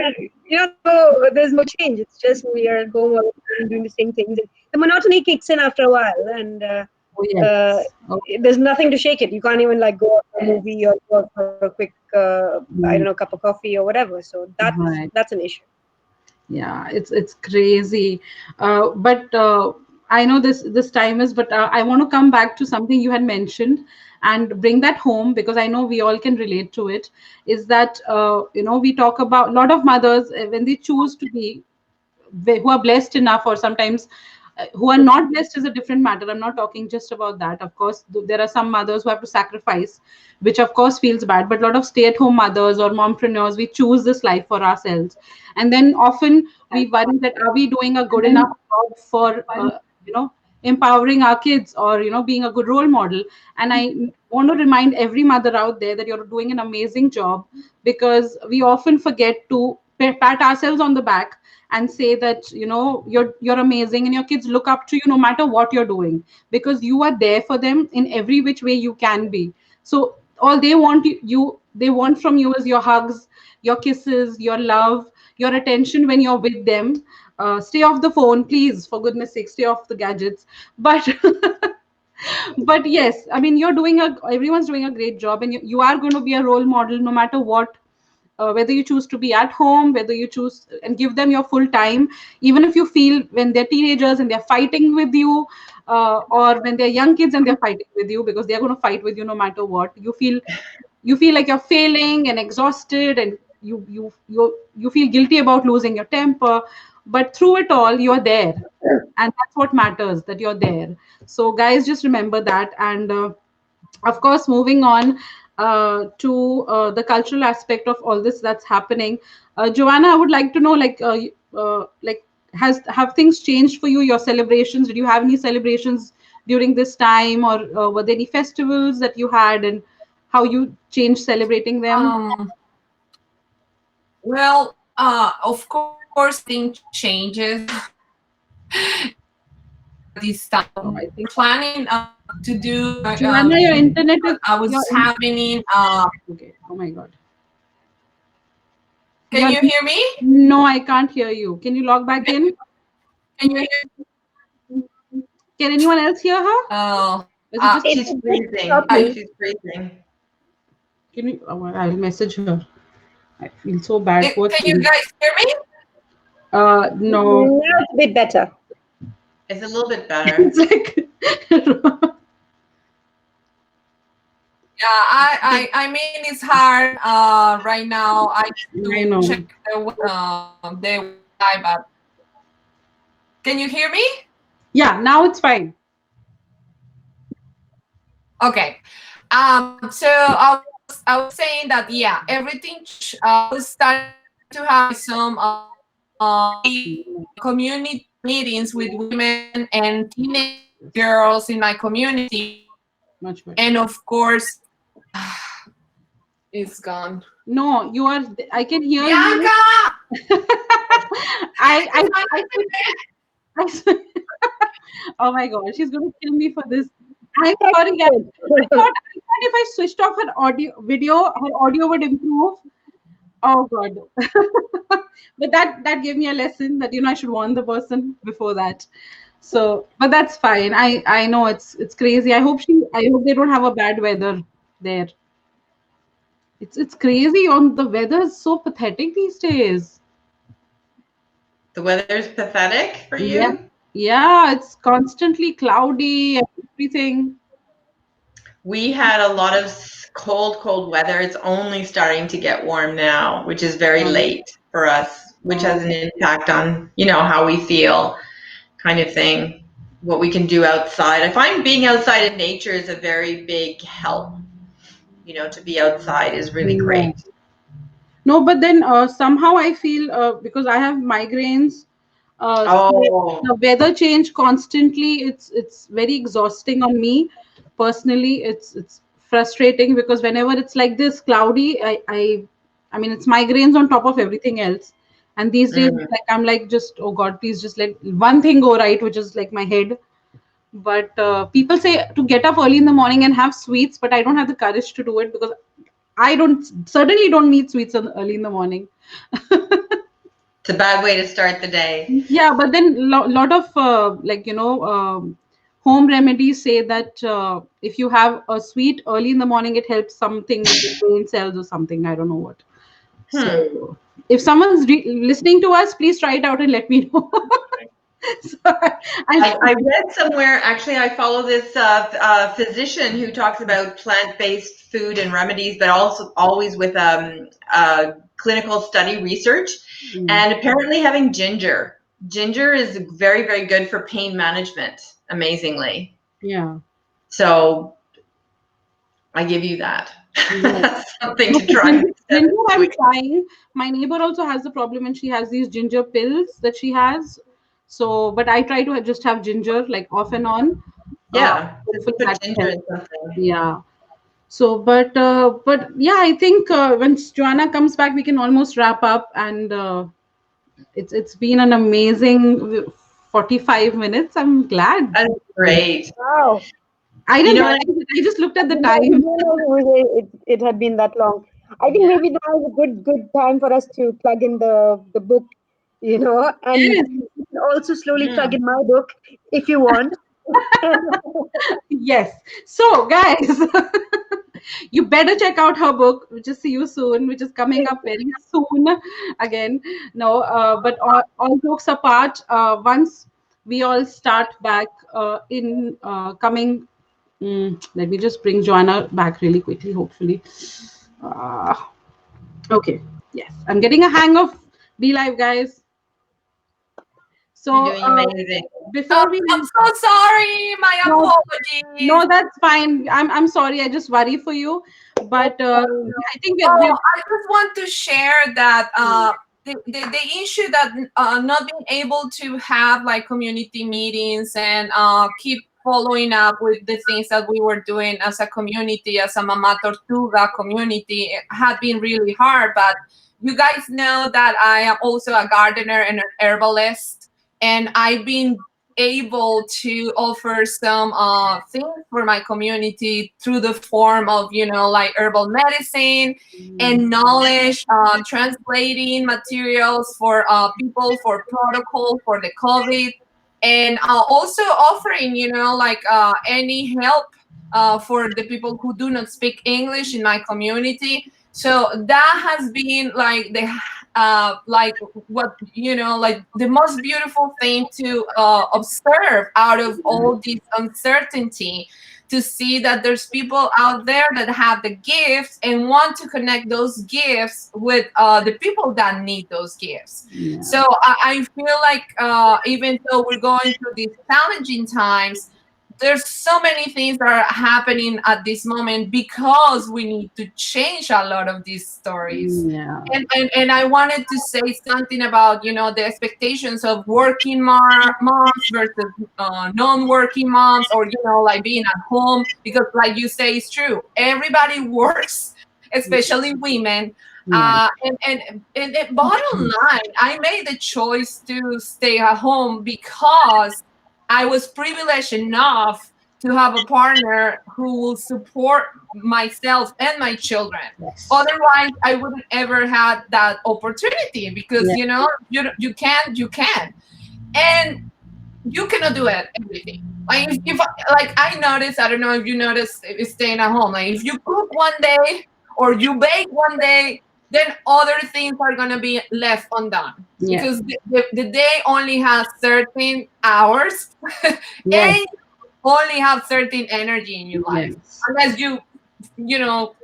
there's no change. It's just we are at home all the time doing the same things, and the monotony kicks in after a while, and Oh, yes. Oh, there's nothing to shake it. You can't even like go out for a movie or go out for a quick, I don't know, mm, cup of coffee or whatever. So right. that's an issue. Yeah, it's crazy. But I know this time is, but I want to come back to something you had mentioned and bring that home because I know we all can relate to it. Is that we talk about a lot of mothers when they choose to be who are blessed enough, or sometimes who are not blessed is a different matter. I'm not talking just about that. Of course, there are some mothers who have to sacrifice, which of course feels bad. But a lot of stay-at-home mothers or mompreneurs, we choose this life for ourselves, and then often we worry that are we doing a good enough job for empowering our kids, or being a good role model. And I want to remind every mother out there that you're doing an amazing job, because we often forget to pat ourselves on the back and say that you're amazing, and your kids look up to you no matter what you're doing, because you are there for them in every which way you can be. So all they want from you is your hugs, your kisses, your love, your attention when you're with them. Stay off the phone, please, for goodness sake, stay off the gadgets. But but yes, I mean, everyone's doing a great job, and you are going to be a role model no matter what. Whether you choose to be at home, whether you choose and give them your full time, even if you feel when they're teenagers and they're fighting with you, or when they're young kids and they're fighting with you, because they're going to fight with you no matter what. You feel like you're failing and exhausted, and you feel guilty about losing your temper, but through it all you're there, and that's what matters, that you're there. So guys, just remember that. And of course, moving on to the cultural aspect of all this that's happening, Joanna, I would like to know, like, have things changed for you, your celebrations? Did you have any celebrations during this time, or were there any festivals that you had, and how you changed celebrating them? Well, of course, things changes this Oh, time. I think, Planning to do Joanna, your internet is I was having okay. Oh my god. can You're, you hear me? no, I can't hear you. Can you log back in? Can you hear Can anyone else hear her? uh, Is it just It's She's a bit freezing. choppy. She's freezing. can you? Oh, I'll message her. I feel so bad. Poor can you thing. guys hear me? No. Now it's a bit better. It's a little bit better. It's like Yeah, I mean it's hard right now. I need I to know. check the Wi-Fi, but can you hear me? Yeah, now it's fine. Okay. So I was saying that yeah, everything was starting to have some community meetings with women and teenage girls in my community, Much better. and of course, it's gone. No, you are. I can hear you. Bianca! I I oh my god, she's going to kill me for this. I'm sorry, guys. I thought if I switched off her audio would improve. Oh god. But that gave me a lesson that I should warn the person before that. So, but that's fine. I know it's crazy. I hope they don't have a bad weather there. It's crazy. On the weather is so pathetic these days. The weather's pathetic for Yeah. you? Yeah, it's constantly cloudy and everything. We had a lot of cold, cold weather. It's only starting to get warm now, which is very Um, late for us, which has uh, an impact on, how we feel, kind of thing, what we can do outside. I find being outside in nature is a very big help. To be outside is really yeah. great. No, but then somehow I feel because I have migraines, so Oh, the weather change constantly. It's very exhausting on me personally. It's frustrating because whenever it's like this cloudy, I mean it's migraines on top of everything else. And these days, mm. like I'm like, just oh God, please just let one thing go right, which is like my head. But people say to get up early in the morning and have sweets, but I don't have the courage to do it because I don't certainly don't need sweets early in the morning. It's a bad way to start the day. Yeah, but then lot of home remedies say that if you have a sweet early in the morning, it helps something with the brain cells or something. I don't know what. So if someone's listening to us, please try it out and let me know. So I read somewhere, actually, I follow this physician who talks about plant-based food and remedies, but also always with clinical study research. And apparently having ginger is very, very good for pain management, amazingly. Yeah. So I give you that. That's something to try. Ginger, I'm trying. My neighbor also has the problem, and she has these ginger pills that she has. So, but I try to just have ginger like off and on. Yeah, Hopefully put that ginger helps. in something. Yeah. So, but yeah, I think when Johanna comes back, we can almost wrap up, and it's been an amazing 45 minutes. I'm glad. That's great. Wow. I didn't You know, realize it. I just looked at the I time. didn't realize it had been that long. I think maybe now is a good time for us to plug in the book, and Yes. you can also slowly plug in my book if you want. Yes. So, guys, you better check out her book, which is See You Soon, which is coming up very soon. Again, no, but all jokes apart, once we all start back in coming, let me just bring Joanna back really quickly, hopefully. Uh, okay. Yes, I'm getting a hang of Be Live, guys. So, you're doing amazing. before we I'm so sorry. My apologies. No, that's fine. I'm sorry. I just worry for you, but I think I just want to share that the issue that not being able to have like community meetings and keep following up with the things that we were doing as a community, as a Mamatortuga community, had been really hard. But you guys know that I am also a gardener and an herbalist, and I've been able to offer some things for my community through the form of like herbal medicine and knowledge, translating materials for people for protocol for the COVID, and also offering like any help for the people who do not speak English in my community. So that has been like the like what like the most beautiful thing to observe out of all this uncertainty, to see that there's people out there that have the gifts and want to connect those gifts with the people that need those gifts. Yeah. So I feel like even though we're going through these challenging times, there's so many things that are happening at this moment because we need to change a lot of these stories. Yeah. And I wanted to say something about the expectations of working moms versus non-working moms, or like being at home, because like you say, it's true, everybody works, especially women. Yeah. And bottom line, I made the choice to stay at home because I was privileged enough to have a partner who will support myself and my children. Yes. Otherwise, I wouldn't ever had that opportunity, because you can, and you cannot do everything. Like if like I noticed, I don't know if you noticed, staying at home. Like if you cook one day or you bake one day, then other things are gonna be left undone. Yeah. Because the day only has 13 hours, Yes. and you only have certain energy in your life, Yes. unless you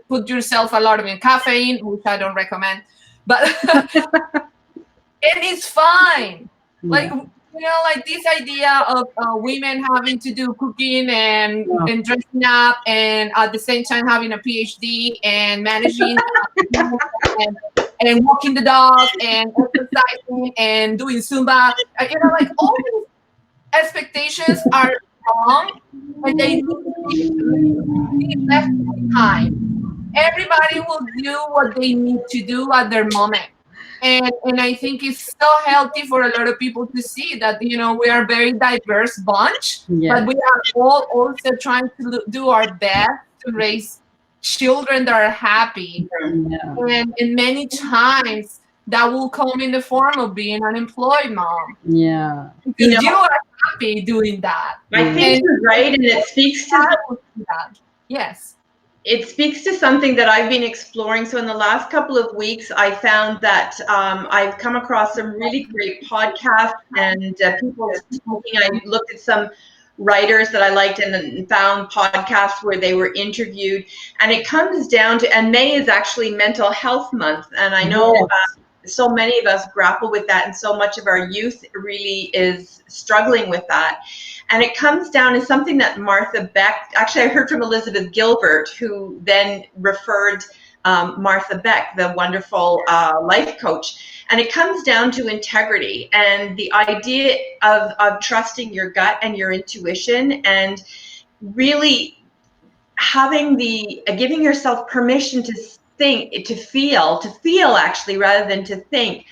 put yourself a lot of caffeine, which I don't recommend. But and it's fine. Like like this idea of women having to do cooking and dressing up, and at the same time having a PhD and managing and walking the dog and exercising and doing Zumba. Like all these expectations are wrong, and they need to be left behind. Everybody will do what they need to do at their moment. And I think it's so healthy for a lot of people to see that we are a very diverse bunch, but we are all also trying to do our best to raise children that are happy. And many times that will come in the form of being an employed mom. Yeah. Because you are happy doing that. I think you're right, and it speaks to that. Yes. It speaks to something that I've been exploring. So in the last couple of weeks, I found that I've come across some really great podcasts and people speaking. I looked at some writers that I liked and found podcasts where they were interviewed. And it comes down to, and May is actually Mental Health Month. And I know so many of us grapple with that, and so much of our youth really is struggling with that. And it comes down to something that Martha Beck, actually I heard from Elizabeth Gilbert, who then referred Martha Beck, the wonderful life coach. And it comes down to integrity and the idea of trusting your gut and your intuition, and really having giving yourself permission to think, to feel actually, rather than to think,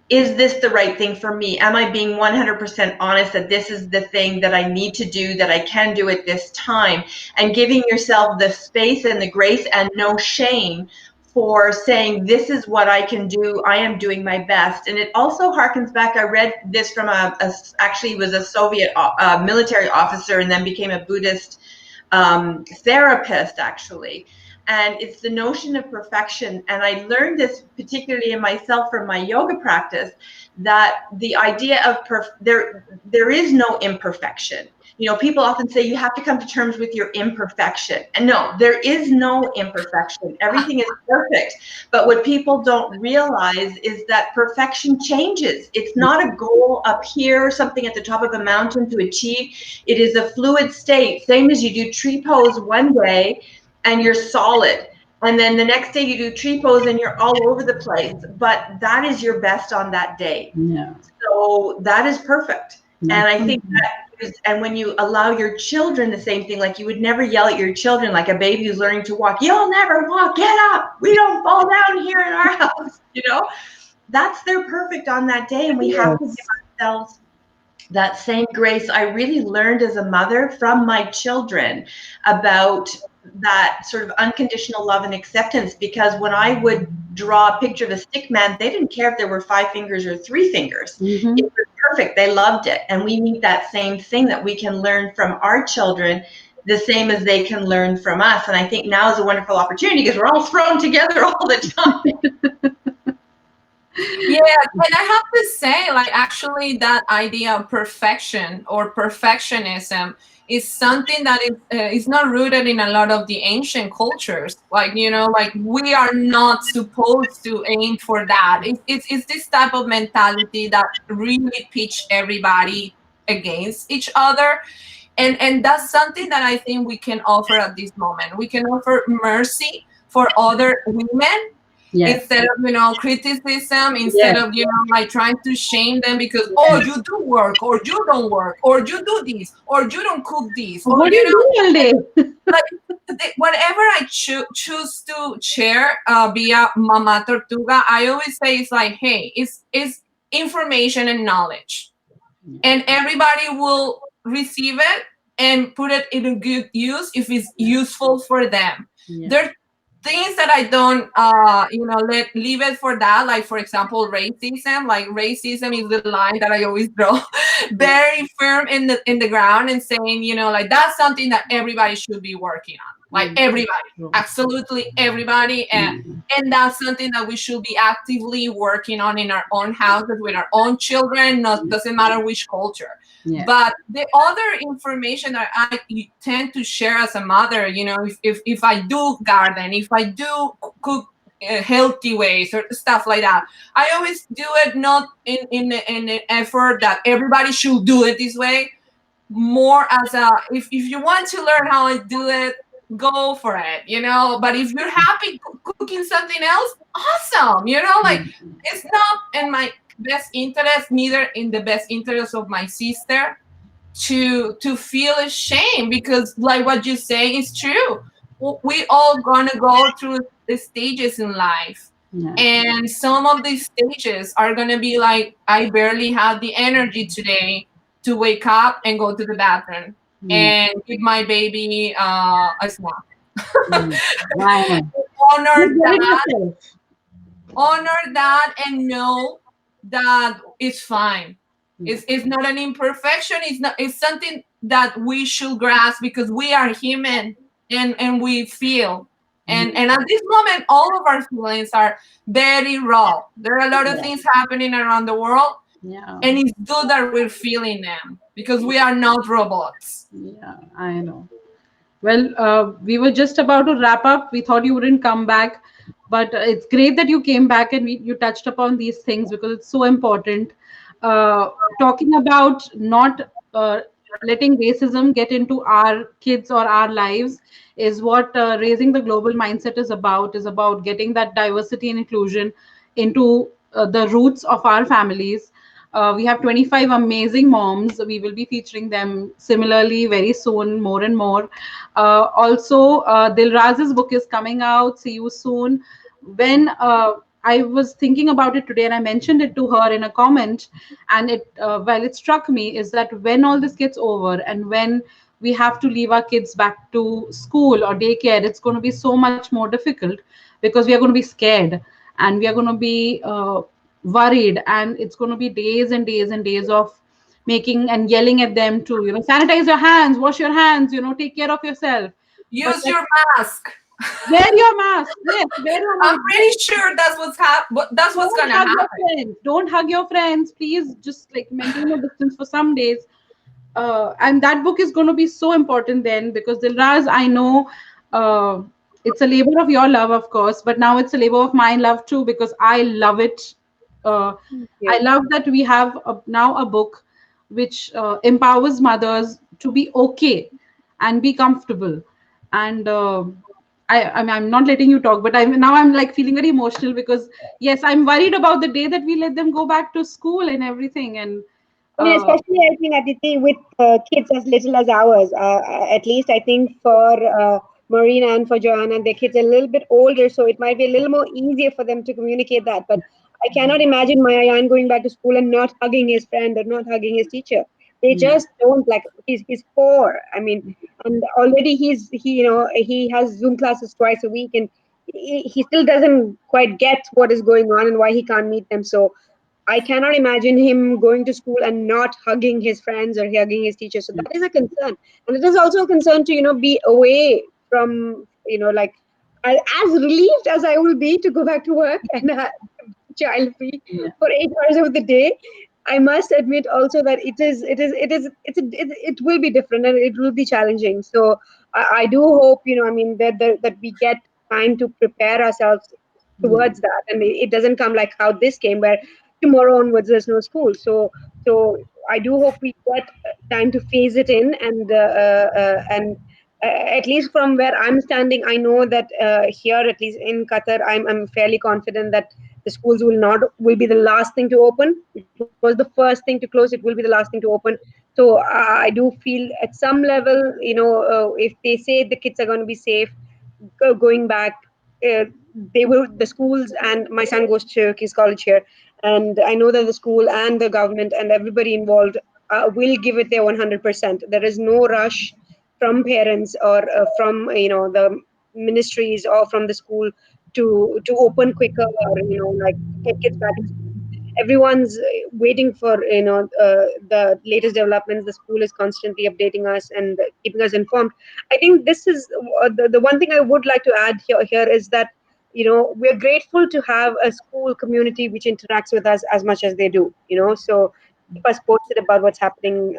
is this the right thing for me? Am I being 100% honest that this is the thing that I need to do, that I can do at this time? And giving yourself the space and the grace and no shame for saying, this is what I can do. I am doing my best. And it also harkens back, I read this from actually was a Soviet military officer and then became a Buddhist therapist, actually. And it's the notion of perfection. And I learned this particularly in myself from my yoga practice, that the idea of there is no imperfection. You know, people often say you have to come to terms with your imperfection. And no, there is no imperfection. Everything is perfect. But what people don't realize is that perfection changes. It's not a goal up here, something at the top of a mountain to achieve. It is a fluid state, same as you do tree pose one day and you're solid. And then the next day you do tree pose and you're all over the place. But that is your best on that day. Yeah. So that is perfect. And I think that and when you allow your children the same thing, like you would never yell at your children like a baby who's learning to walk, you'll never walk, get up, we don't fall down here in our house, you know, that's their perfect on that day. And we have to give ourselves that same grace. I really learned as a mother from my children about that sort of unconditional love and acceptance, because when I would draw a picture of a stick man, they didn't care if there were 5 fingers or 3 fingers. Mm-hmm. It was perfect. They loved it. And we need that same thing, that we can learn from our children the same as they can learn from us. And I think now is a wonderful opportunity because we're all thrown together all the time. Yeah, and I have to say, like, actually that idea of perfection or perfectionism is something that is not rooted in a lot of the ancient cultures. Like, you know, like we are not supposed to aim for that. It's this type of mentality that really pitch everybody against each other. And that's something that I think we can offer at this moment. We can offer mercy for other women. Yes. Instead of, you know, criticism, instead of, you know, like trying to shame them because, oh, you do work, or you don't work, or you do this, or you don't cook this, or, what you do you do all day? Like, whatever I choose to share via Mamatortuga, I always say it's like, hey, it's information and knowledge, and everybody will receive it and put it in a good use if it's useful for them. There things that I don't, you know, leave it for that. Like, for example, racism. Like, racism is the line that I always draw very firm in the ground and saying, you know, like that's something that everybody should be working on. Like everybody, absolutely everybody, and that's something that we should be actively working on in our own houses with our own children. Doesn't matter which culture. Yeah. But the other information that I tend to share as a mother, you know, if I do garden, if I do cook healthy ways or stuff like that, I always do it not in an effort that everybody should do it this way. More as a, if you want to learn how I do it, go for it, you know. But if you're happy cooking something else, awesome, you know. Like, it's not in my best interest, neither in the best interest of my sister, to feel ashamed, because like what you say is true. We all gonna go through the stages in life, and some of these stages are gonna be like, I barely have the energy today to wake up and go to the bathroom and give my baby a snack. Honor that. honor that and know that it's fine. Yeah. It's not an imperfection. It's something that we should grasp because we are human and we feel. And at this moment, all of our feelings are very raw. There are a lot of Yeah. things happening around the world, Yeah. and it's good that we're feeling them because we are not robots. Yeah, I know. Well, we were just about to wrap up. We thought you wouldn't come back, but it's great that you came back and you touched upon these things because it's so important. Uh, Talking about not letting racism get into our kids or our lives is what raising the global mindset is about getting that diversity and inclusion into the roots of our families. We have 25 amazing moms. We will be featuring them similarly very soon, more and more. Also, Dilraz's book is coming out. See you soon. When I was thinking about it today, and I mentioned it to her in a comment, and it struck me is that when all this gets over, and when we have to leave our kids back to school or daycare, it's going to be so much more difficult because we are going to be scared, and we are going to be worried, and it's going to be days and days and days of making and yelling at them to sanitize your hands, wash your hands, take care of yourself. But Use like, your mask. wear your mask. Yes, wear your I'm mask. pretty sure that's what's Don't gonna hug your happen. friends. Don't hug your friends. Please just like maintain a distance for some days. And that book is going to be so important then, because Dilraz, I know uh, it's a labor of your love, of course, but now it's a labor of my love too, because I love it. Uh, I Yeah. love that we have now a book which empowers mothers to be okay and be comfortable. And I'm not letting you talk, but I'm like feeling very emotional because yes, I'm worried about the day that we let them go back to school and everything. And I mean, uh, especially I think Aditi with kids as little as ours. At least I think for Maureen and for Johanna, their kids are a little bit older, so it might be a little more easier for them to communicate that. But I cannot imagine my Ayan going back to school and not hugging his friend or not hugging his teacher. They yeah. just don't like. He's 4. I mean, and already he has Zoom classes twice a week, and he still doesn't quite get what is going on and why he can't meet them. So I cannot imagine him going to school and not hugging his friends or hugging his teachers. So that is a concern, and it is also a concern to be away from like as relieved as I will be to go back to work and child free Yeah. for 8 hours of the day. I must admit also that it will be different and it will be challenging. So I do hope I mean that we get time to prepare ourselves Yeah. towards that, and it doesn't come like how this came, where tomorrow onwards there's no school. So I do hope we get time to phase it in, and at least from where I'm standing, I know that here, at least in Qatar, I'm fairly confident that the schools will be the last thing to open. It was the first thing to close. It will be the last thing to open. So I do feel at some level, if they say the kids are going to be safe going back, uh, they will. The schools, and my son goes to his college here, and I know that the school and the government and everybody involved will give it their 100%. There is no rush from parents or from the ministries or from the school to open quicker, or like take kids back in school. Everyone's waiting for the latest developments. The school is constantly updating us and keeping us informed. I think this is the one thing I would like to add here is that we're grateful to have a school community which interacts with us as much as they do. So keep us posted about what's happening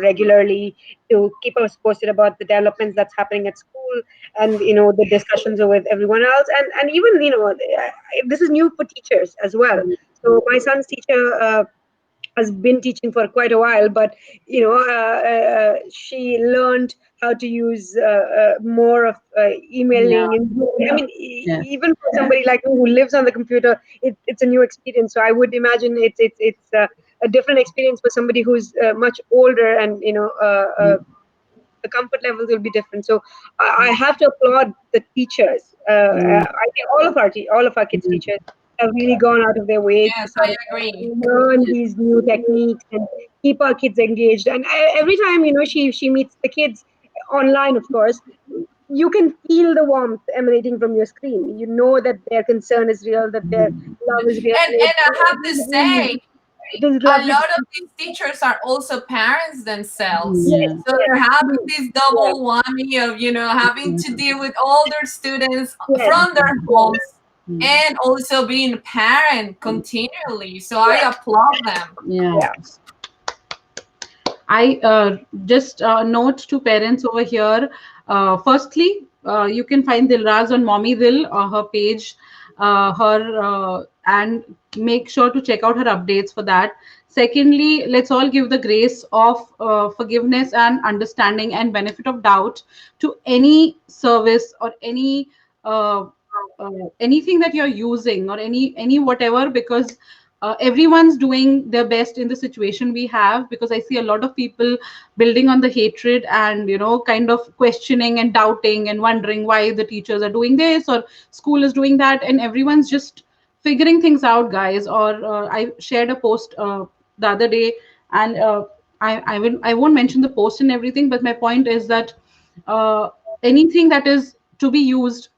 regularly, to keep us posted about the developments that's happening at school, and the discussions with everyone else, and even this is new for teachers as well. So my son's teacher has been teaching for quite a while, but she learned how to use more of Yeah. emailing. And I mean, Yes. even for somebody like me who lives on the computer, it's a new experience. So I would imagine it's a different experience for somebody who's much older, and the comfort levels will be different. So I have to applaud the teachers. I think all of our kids' teachers have really gone out of their way to Yes, sort I of agree. learn these new techniques and keep our kids engaged. And every time she meets the kids online, of course, you can feel the warmth emanating from your screen. You know that their concern is real, that their love is real. And I have to say, It is a lovely. lot of these teachers are also parents themselves. Yes, Yeah. So yes, they're having this yes, double whammy of, having to deal with all their students yes, from their yes, homes and also being a parent continually. So I yes, applaud them. Yeah. yeah. I just note to parents over here. Firstly, you can find Dilraz on MommyDil, her page, and make sure to check out her updates for that. Secondly, let's all give the grace of forgiveness and understanding and benefit of doubt to any service or uh, anything that you're using, or any whatever, because everyone's doing their best in the situation we have. Because I see a lot of people building on the hatred and kind of questioning and doubting and wondering why the teachers are doing this or school is doing that, and everyone's just figuring things out, guys. Or I shared a post the other day, and I won't mention the post and everything, but my point is that uh, anything that is to be used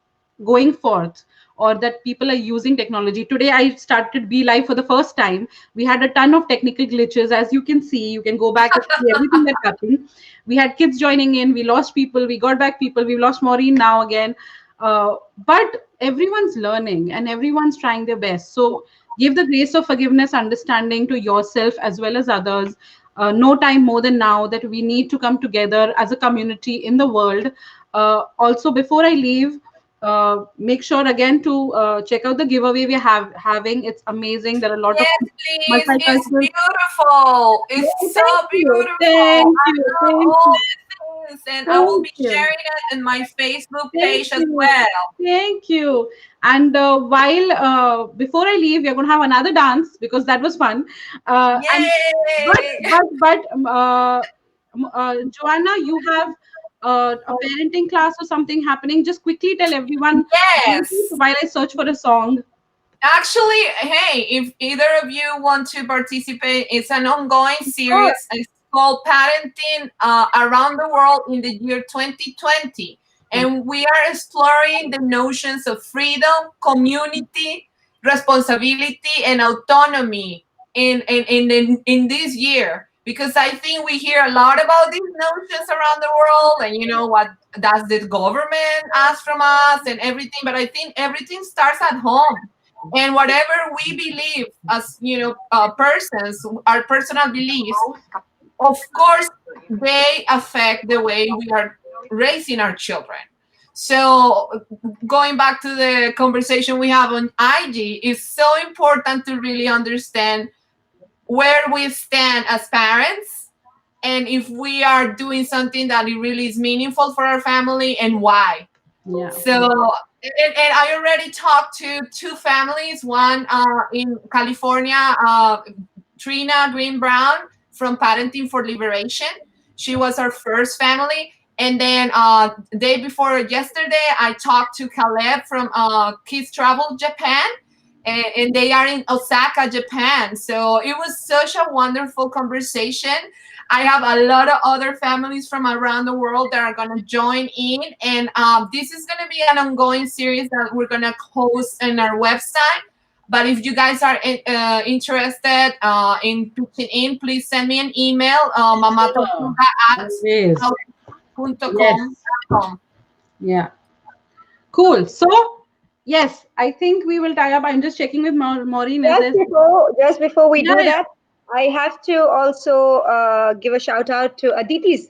going forth, or that people are using technology. Today I started Be Live for the first time. We had a ton of technical glitches. As you can see, you can go back and see everything that happened. We had kids joining in, we lost people, we got back people, we've lost Maureen now again. But everyone's learning and everyone's trying their best. So give the grace of forgiveness, understanding to yourself as well as others. No time more than now that we need to come together as a community in the world. Also, before I leave, make sure again to check out the giveaway we have having. It's amazing. There are a lot of Yes, please. It's multicultural. beautiful. It's so Thank beautiful. Thank I you, love thank all you, the things, and I will thank be you, sharing it in my Facebook thank page as you, well. thank you. And while before I leave, we're gonna have another dance because that was fun. And but Yay! Joanna, you have a parenting class or something happening. Just quickly tell everyone Yes. while I search for a song. Actually, hey, if either of you want to participate, it's an ongoing you. series. It's called Parenting Around the World in the Year 2020. And we are exploring the notions of freedom, community, responsibility, and autonomy in this year. Because I think we hear a lot about these notions around the world, and what does the government ask from us and everything. But I think everything starts at home, and whatever we believe as persons, our personal beliefs, of course they affect the way we are raising our children. So going back to the conversation we have on IG, it's so important to really understand where we stand as parents, and if we are doing something that it really is meaningful for our family, and why. Yeah. So, and I already talked to two families, one in California, Trina Green Brown from Parenting for Liberation. She was our first family. And then day before yesterday, I talked to Caleb from Kids Travel Japan, and they are in Osaka, Japan. So it was such a wonderful conversation. I have a lot of other families from around the world that are going to join in. And this is going to be an ongoing series that we're going to host on our website. But if you guys are interested in pitching in, please send me an email, Sure. mamatortuga at Always. outlook.com. Yes. Yeah. Cool. So, yes, I think we will tie up. I'm just checking with Maureen. Is there? Just before we Yeah, do yeah. that, I have to also give a shout out to Aditi's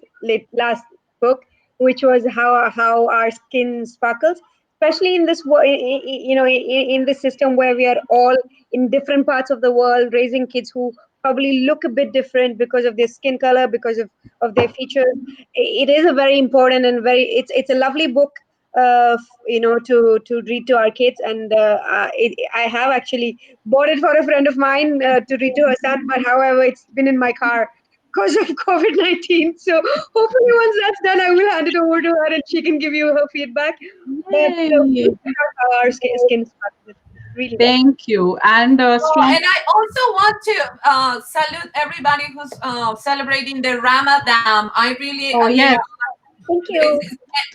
last book, which was how our skin sparkles, especially in this in this system where we are all in different parts of the world raising kids who probably look a bit different because of their skin color, because of their features. It is a very important and it's a lovely book, to read to our kids. And I have actually bought it for a friend of mine to read to her son, but however, it's been in my car because of COVID-19. So hopefully, once that's done, I will hand it over to her and she can give you her feedback. But Yay. check out how our skin started. It's really well. Thank you. And Oh, strong. and I also want to salute everybody who's celebrating the Ramadan. I really, Oh, yes. Thank you.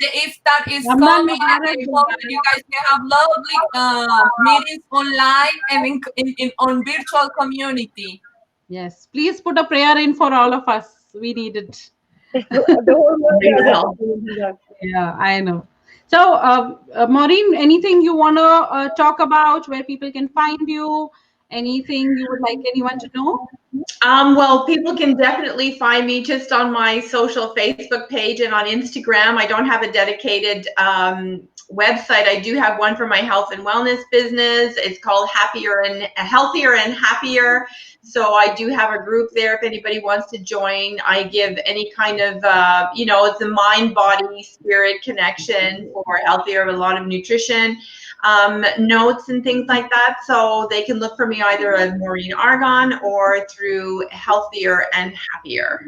If that is Ramadan coming, I Mubarak. hope that you guys can have lovely meetings online and on virtual community. Yes, please put a prayer in for all of us. We need it. The whole world We has will. it. Yeah, I know. So, Maureen, anything you want to talk about where people can find you? Anything you would like anyone to know? Well, people can definitely find me just on my social Facebook page and on Instagram. I don't have a dedicated website. I do have one for my health and wellness business. It's called Healthier and Happier. So I do have a group there if anybody wants to join. I give any kind of, it's a mind, body, spirit connection for healthier, a lot of nutrition notes and things like that. So they can look for me either as Maureen Argon or through Healthier and Happier.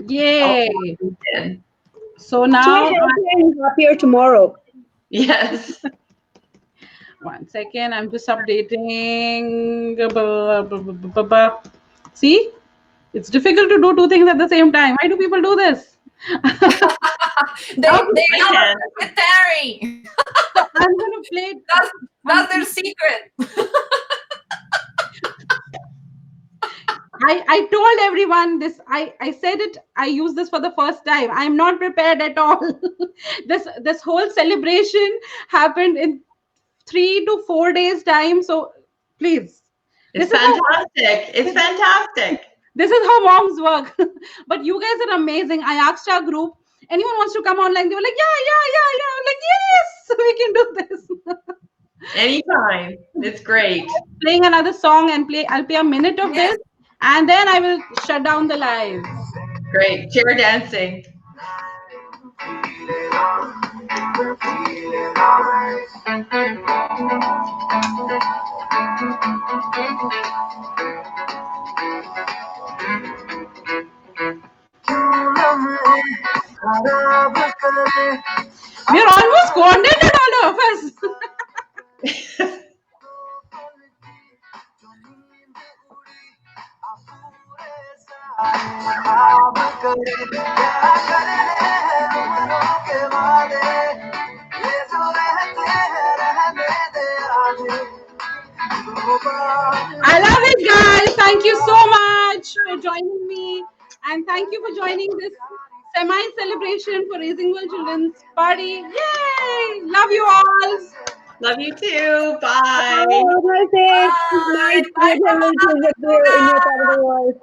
Yay! LinkedIn. So Actually, now, healthier and happier tomorrow. Yes. one second, I'm just updating. See, it's difficult to do two things at the same time. Why do people do this? They I are can. secretary. So I'm gonna play. That's their secret. I told everyone this. I said it. I use this for the first time. I'm not prepared at all. This whole celebration happened in 3 to 4 days time. So please, It's this is how fantastic. It's fantastic. this is how moms work. But you guys are amazing. I asked our group. Anyone wants to come online? They were like, yeah. I'm like, yes, we can do this. Anytime. It's great. Playing another song and I'll play a minute of Yes. this, and then I will shut down the live. Great. Chair dancing. We're almost coordinated, all of us. I love it, guys. Thank you so much for joining me. And thank you for joining this semi-celebration for Raising World Children's party. Yay! Love you all. Love you too. Bye. Oh, well said. Bye. Nice to Bye, meet you there in your part of the world.